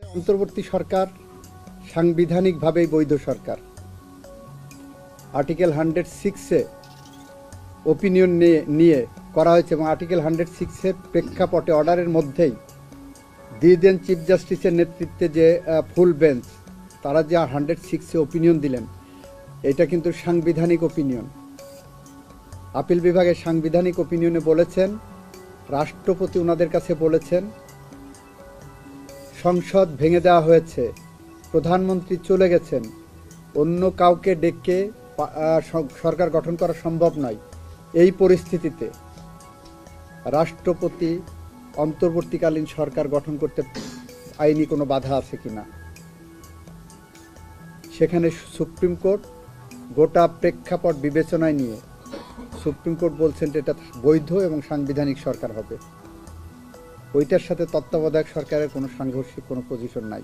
অন্তর্বর্তী সরকার সাংবিধানিকভাবেই বৈধ সরকার। Article 106-এ opinion নিয়ে করা হয়েছে এবং আর্টিকেল 106-এর প্রেক্ষাপটে অর্ডারের মধ্যেই দিয়ে দেন চিফ জাস্টিসের নেতৃত্বে যে ফুল বেঞ্চ, তারা যে 106-এ ওপিনিয়ন দিলেন, এটা কিন্তু সাংবিধানিক ওপিনিয়ন। আপিল বিভাগের সাংবিধানিক ওপিনিয়নে বলেছেন, রাষ্ট্রপতি ওনাদের কাছে বলেছেন সংসদ ভেঙে দেওয়া হয়েছে, প্রধানমন্ত্রী চলে গেছেন, অন্য কাউকে ডেকে সরকার গঠন করা সম্ভব নয়। এই পরিস্থিতিতে রাষ্ট্রপতি অন্তর্বর্তীকালীন সরকার গঠন করতে আইনি কোনো বাধা আছে কিনা, সেখানে সুপ্রিম কোর্ট গোটা প্রেক্ষাপট বিবেচনায় নিয়ে সুপ্রিম কোর্ট বলছেন যে এটা বৈধ এবং সাংবিধানিক সরকার হবে। ওইটার সাথে তত্ত্বাবধায়ক সরকারের কোনো সাংঘর্ষিক কোনো পজিশন নাই।